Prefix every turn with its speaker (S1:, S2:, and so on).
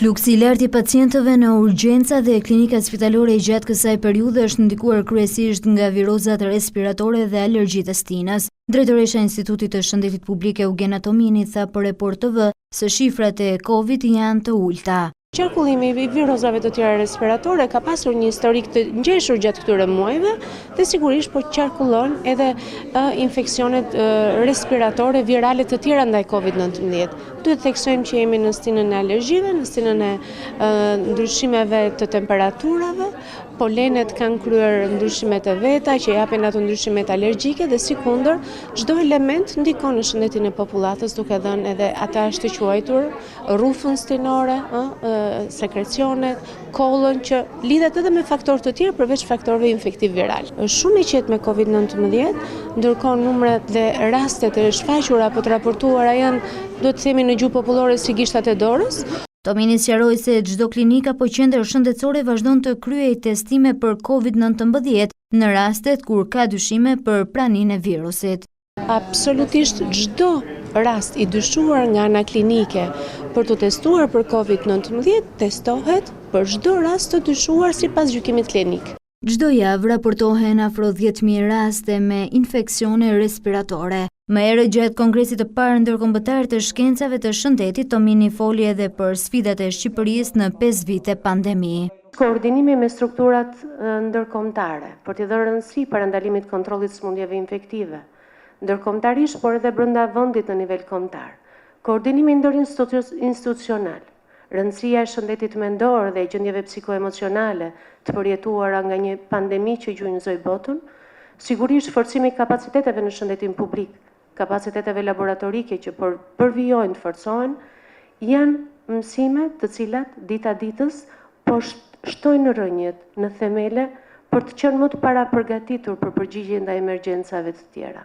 S1: Fluksi i lartë i pacientëve në urgjenca dhe klinikat spitalore gjatë kësaj periudhe është ndikuar kryesisht nga virozat respiratore dhe alergjitë e stinës. Drejtoresha e Institutit të Shëndetit Publik Eugen Atomini tha për Report TV se shifrat e Covid janë të ulta.
S2: Qarkullimi i virozave të tjera respiratore ka pasur një historik të ngjeshur gjatë këtyre muajve dhe sigurisht po qarkullon edhe infeksionet respiratore virale të tjera ndaj Covid-19. Duhet të theksojmë që jemi në stinën e alergjive, në stinën e ndryshimeve të temperaturave, polenet kanë kryer ndryshimet e veta që japin ato ndryshimet alergjike dhe sikundër çdo element ndikon në shëndetin e popullatës duke dhënë edhe ata të quajtur rrufën stinore, sekrecionet, kollën që lidhet edhe me faktorë të tjerë përveç faktorëve infektiv viral. Është shumë i qetë me Covid-19, ndërkohë numrat dhe rastet e shfaqura apo të raportuara janë, duhet të themi në gjuhë popullore, si gishtat e dorës.
S1: Atomini sqaroi se çdo klinik apo qendër shëndetësore vazhdon të kryejë testime për Covid-19 në rastet kur ka dyshime për praninë e virusit.
S2: Absolutisht çdo rast i dyshuar nga ana klinike për të testuar për Covid-19 testohet për çdo rast të dyshuar sipas gjykimit klinik.
S1: Çdo javë raportohen afro 10.000 raste me infeksione respiratore. Më herët gjatë kongresit të parë ndërkombëtar të shkencave të shëndetit, Atomini foli edhe për sfidat e Shqipërisë në 5 vite pandemi.
S2: Koordinimi me strukturat ndërkombëtare për të dhënë rëndësi parandalimit kontrollit sëmundjeve infektive, ndërkombëtarisht por edhe brenda vendit në nivel kombëtar. Koordinimi interinstitucional, rëndësia e shëndetit mendor dhe e gjendjeve psikoemocionale të përjetuara nga një pandemi që gjunjëzoi botën, sigurisht forcimi i kapaciteteve në shëndetin publik, kapaciteteve laboratorike që përvijojnë të forcohen, janë mësime të cilat dita ditës po shtojnë rrënjët në themele për të qenë më të parapërgatitur për përgjigje ndaj emergjencave të tjera.